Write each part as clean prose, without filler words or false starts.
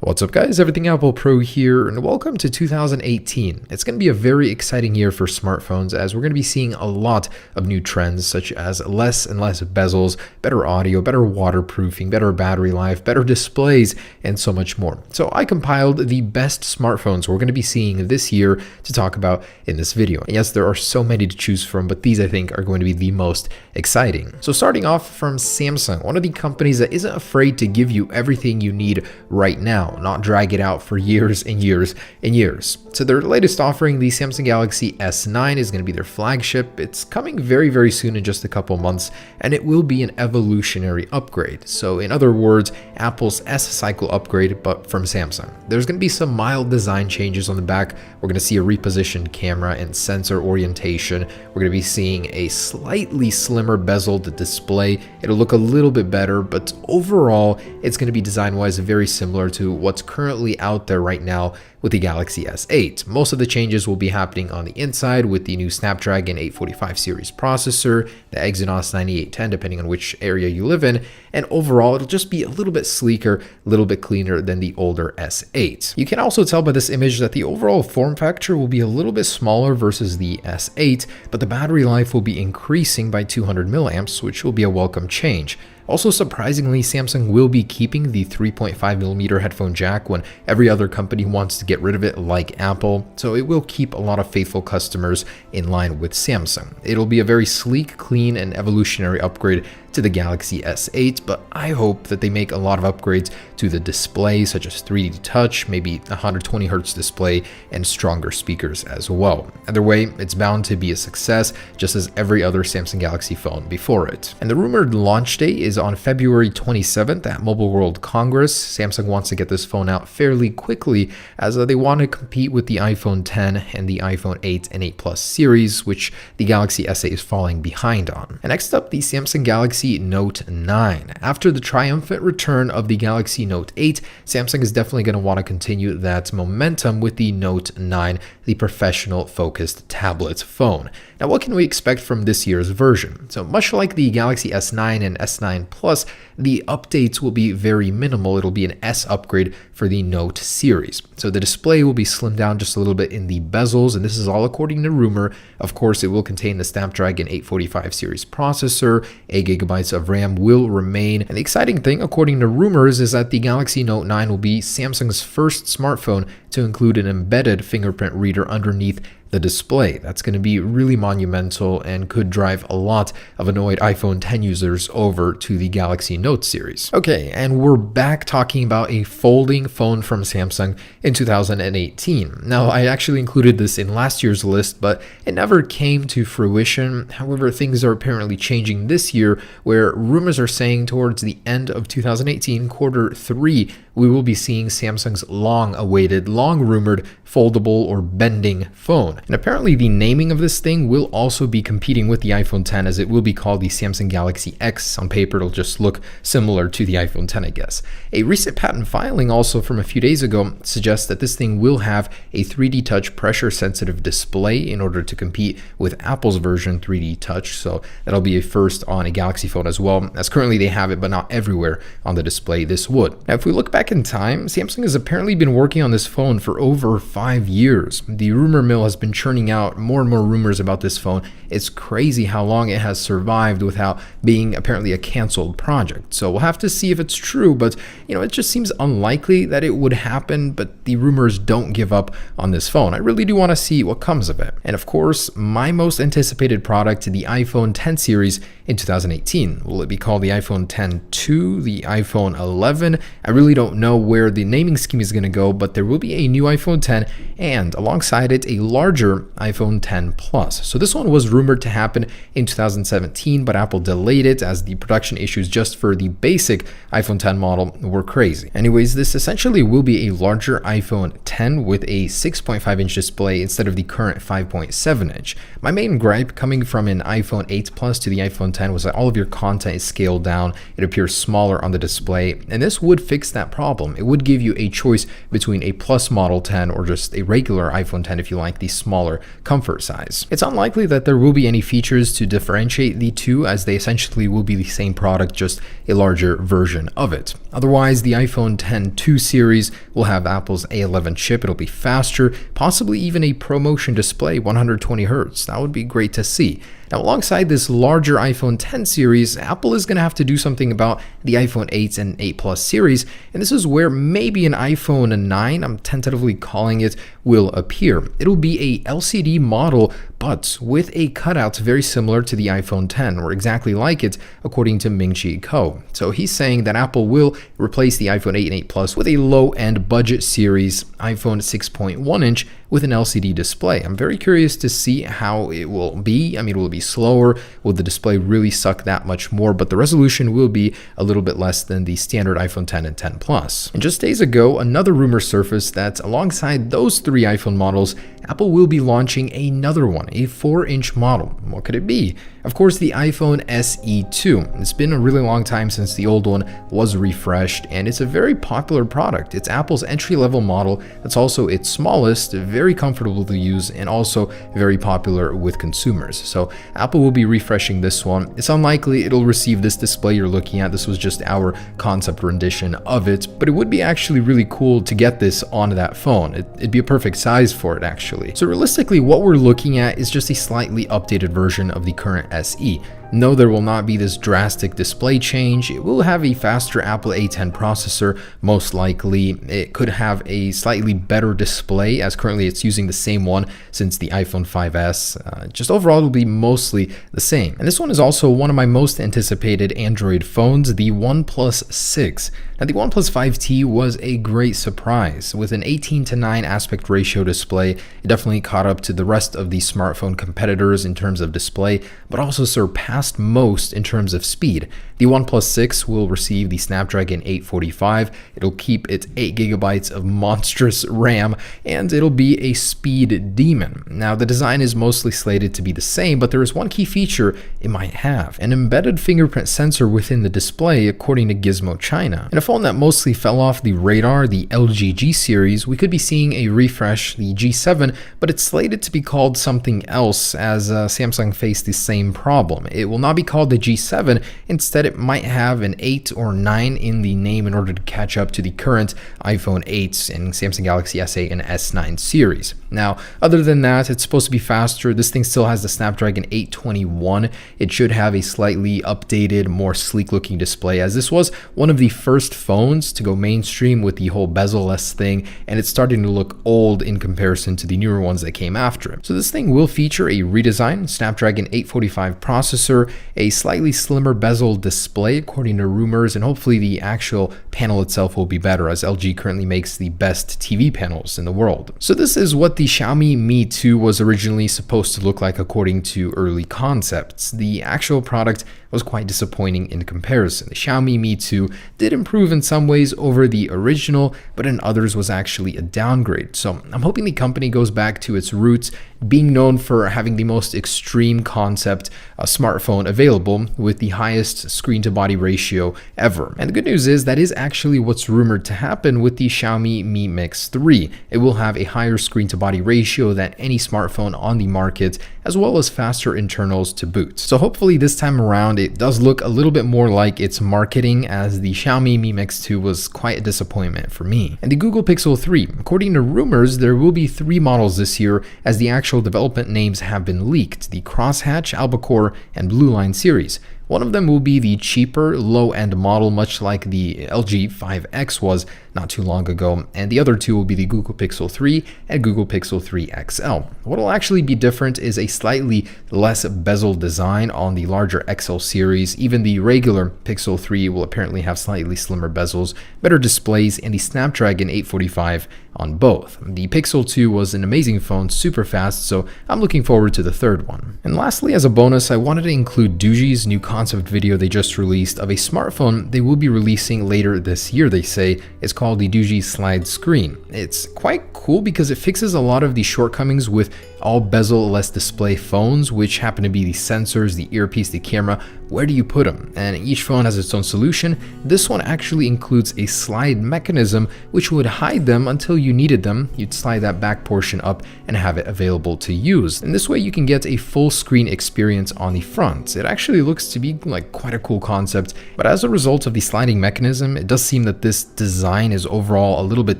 What's up guys, Everything Apple Pro here, and welcome to 2018. It's going to be a very exciting year for smartphones as we're going to be seeing a lot of new trends such as less and less bezels, better audio, better waterproofing, better battery life, better displays, and so much more. So I compiled the best smartphones we're going to be seeing this year to talk about in this video. And yes, there are so many to choose from, but these I think are going to be the most exciting. So starting off from Samsung, one of the companies that isn't afraid to give you everything you need right now, not drag it out for years and years and years. So their latest offering, the Samsung Galaxy S9, is going to be their flagship. It's coming very, very soon in just a couple months, and it will be an evolutionary upgrade. So in other words, Apple's S-cycle upgrade, but from Samsung. There's going to be some mild design changes on the back. We're going to see a repositioned camera and sensor orientation. We're going to be seeing a slightly slimmer bezeled display. It'll look a little bit better, but overall, it's going to be design-wise very similar to what's currently out there right now with the Galaxy S8. Most of the changes will be happening on the inside with the new Snapdragon 845 series processor, the Exynos 9810 depending on which area you live in, and overall it'll just be a little bit sleeker, a little bit cleaner than the older S8. You can also tell by this image that the overall form factor will be a little bit smaller versus the S8, but the battery life will be increasing by 200 milliamps, which will be a welcome change. Also, surprisingly, Samsung will be keeping the 3.5mm headphone jack when every other company wants to get rid of it like Apple, so it will keep a lot of faithful customers in line with Samsung. It'll be a very sleek, clean, and evolutionary upgrade to the Galaxy S8, but I hope that they make a lot of upgrades to the display, such as 3D touch, maybe 120Hz display, and stronger speakers as well. Either way, it's bound to be a success, just as every other Samsung Galaxy phone before it. And the rumored launch date is on February 27th at Mobile World Congress. Samsung wants to get this phone out fairly quickly as they want to compete with the iPhone X and the iPhone 8 and 8 Plus series, which the Galaxy S8 is falling behind on. And next up, the Samsung Galaxy Note 9. After the triumphant return of the Galaxy Note 8, Samsung is definitely going to want to continue that momentum with the Note 9, the professional focused tablet phone. Now, what can we expect from this year's version? So much like the Galaxy S9 and S9 Plus, the updates will be very minimal. It'll be an S upgrade for the Note series. So the display will be slimmed down just a little bit in the bezels, and this is all according to rumor. Of course, it will contain the Snapdragon 845 series processor, 8 GB of RAM will remain. And the exciting thing, according to rumors, is that the Galaxy Note 9 will be Samsung's first smartphone to include an embedded fingerprint reader underneath the display. That's going to be really monumental and could drive a lot of annoyed iPhone X users over to the Galaxy Note series. Okay, and we're back talking about a folding phone from Samsung in 2018. Now, I actually included this in last year's list, but it never came to fruition. However, things are apparently changing this year, where rumors are saying towards the end of 2018, quarter 3, we will be seeing Samsung's long-awaited, long-rumored foldable or bending phone. And apparently the naming of this thing will also be competing with the iPhone X, as it will be called the Samsung Galaxy X. On paper, it'll just look similar to the iPhone X, I guess. A recent patent filing also from a few days ago suggests that this thing will have a 3D touch pressure-sensitive display in order to compete with Apple's version 3D touch. So that'll be a first on a Galaxy phone as well, as currently they have it, but not everywhere on the display this would. Now, if we look back in time, Samsung has apparently been working on this phone for over 5 years. The rumor mill has been churning out more and more rumors about this phone. It's crazy how long it has survived without being apparently a canceled project. So we'll have to see if it's true, but it just seems unlikely that it would happen, but the rumors don't give up on this phone. I really do want to see what comes of it. And of course, my most anticipated product, the iPhone X series in 2018. Will it be called the iPhone X2, the iPhone 11? I really don't know where the naming scheme is going to go, but there will be a new iPhone X and alongside it a larger iPhone X Plus. So this one was rumored to happen in 2017, but Apple delayed it as the production issues just for the basic iPhone X model were crazy. Anyways, this essentially will be a larger iPhone X with a 6.5-inch display instead of the current 5.7-inch. My main gripe coming from an iPhone 8 Plus to the iPhone X was that all of your content is scaled down. It appears smaller on the display, and this would fix that problem. It would give you a choice between a Plus Model 10 or just a regular iPhone 10 if you like the smaller comfort size. It's unlikely that there will be any features to differentiate the two, as they essentially will be the same product, just a larger version of it. Otherwise, the iPhone 10 2 series will have Apple's A11 chip. It'll be faster, possibly even a ProMotion display, 120Hz. That would be great to see. Now, alongside this larger iPhone 10 series, Apple is going to have to do something about the iPhone 8 and 8 Plus series, and this is where maybe an iPhone 9, I'm tentatively calling it, will appear. It'll be a LCD model, but with a cutout very similar to the iPhone 10, or exactly like it, according to Ming-Chi Kuo. So he's saying that Apple will replace the iPhone 8 and 8 Plus with a low-end budget series iPhone 6.1-inch with an LCD display. I'm very curious to see how it will be. I mean, will it be slower? Will the display really suck that much more? But the resolution will be a little bit less than the standard iPhone 10 and 10 Plus. And just days ago, another rumor surfaced that alongside those three iPhone models, Apple will be launching another one, a 4-inch model. What could it be? Of course, the iPhone SE2. It's been a really long time since the old one was refreshed, and it's a very popular product. It's Apple's entry-level model that's also its smallest, very comfortable to use, and also very popular with consumers. So Apple will be refreshing this one. It's unlikely it'll receive this display you're looking at. This was just our concept rendition of it, but it would be actually really cool to get this on that phone. It'd be a perfect size for it, actually. So realistically, what we're looking at is just a slightly updated version of the current SE. No, there will not be this drastic display change. It will have a faster Apple A10 processor, most likely. It could have a slightly better display, as currently it's using the same one since the iPhone 5S. Just overall, it'll be mostly the same. And this one is also one of my most anticipated Android phones, the OnePlus 6. Now, the OnePlus 5T was a great surprise. With an 18:9 aspect ratio display, it definitely caught up to the rest of the smartphone competitors in terms of display, but also surpassed most in terms of speed. The OnePlus 6 will receive the Snapdragon 845. It'll keep its 8 gigabytes of monstrous RAM, and it'll be a speed demon. Now, the design is mostly slated to be the same, but there is one key feature it might have: an embedded fingerprint sensor within the display, according to Gizmo China. In a phone that mostly fell off the radar, the LG G series, we could be seeing a refresh, the G7, but it's slated to be called something else, as Samsung faced the same problem. It will not be called the G7. Instead, it might have an 8 or 9 in the name in order to catch up to the current iPhone 8s and Samsung Galaxy S8 and S9 series. Now, other than that, it's supposed to be faster. This thing still has the Snapdragon 821. It should have a slightly updated, more sleek-looking display, as this was one of the first phones to go mainstream with the whole bezel-less thing, and it's starting to look old in comparison to the newer ones that came after it. So this thing will feature a redesigned Snapdragon 845 processor, a slightly slimmer bezel display according to rumors, and hopefully the actual panel itself will be better, as LG currently makes the best TV panels in the world. So this is what the Xiaomi Mi 2 was originally supposed to look like according to early concepts. The actual product was quite disappointing in comparison. The Xiaomi Mi 2 did improve in some ways over the original, but in others was actually a downgrade. So I'm hoping the company goes back to its roots, being known for having the most extreme concept smartphone available with the highest screen-to-body ratio ever. And the good news is that is actually what's rumored to happen with the Xiaomi Mi Mix 3. It will have a higher screen-to-body ratio than any smartphone on the market, as well as faster internals to boot. So hopefully this time around it does look a little bit more like its marketing, as the Xiaomi Mi Mix 2 was quite a disappointment for me. And the Google Pixel 3, according to rumors, there will be 3 models this year, as the actual development names have been leaked: the Crosshatch, Albacore, and Blue Line series. One of them will be the cheaper, low-end model, much like the LG 5X was not too long ago, and the other two will be the Google Pixel 3 and Google Pixel 3 XL. What will actually be different is a slightly less bezel design on the larger XL series. Even the regular Pixel 3 will apparently have slightly slimmer bezels, better displays, and the Snapdragon 845 on both. The Pixel 2 was an amazing phone, super fast, so I'm looking forward to the third one. And lastly, as a bonus, I wanted to include Doogie's new concept video they just released of a smartphone they will be releasing later this year, they say. It's called the Doogie Slide Screen. It's quite cool because it fixes a lot of the shortcomings with all bezel-less display phones, which happen to be the sensors, the earpiece, the camera, where do you put them? And each phone has its own solution. This one actually includes a slide mechanism which would hide them until you needed them. You'd slide that back portion up and have it available to use. And this way you can get a full screen experience on the front. It actually looks to be like quite a cool concept, but as a result of the sliding mechanism, it does seem that this design is overall a little bit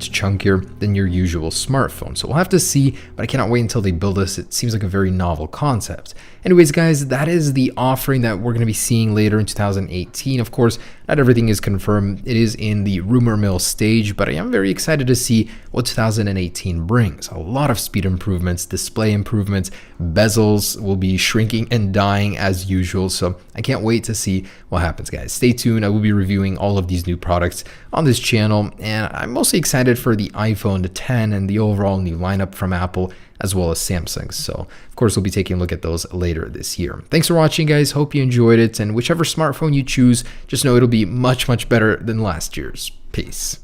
chunkier than your usual smartphone. So we'll have to see, but I cannot wait until they build this. It seems like a very novel concept. Anyways, guys, that is the offering that we're going to be seeing later in 2018. Of course, not everything is confirmed. It is in the rumor mill stage, but I am very excited to see what 2018 brings. A lot of speed improvements, display improvements, bezels will be shrinking and dying as usual. So I can't wait to see what happens, guys. Stay tuned. I will be reviewing all of these new products on this channel, and I'm mostly excited for the iPhone 10 and the overall new lineup from Apple, as well as Samsung. So of course, we'll be taking a look at those later this year. Thanks for watching, guys. Hope you enjoyed it. And whichever smartphone you choose, just know it'll be much, much better than last year's. Peace.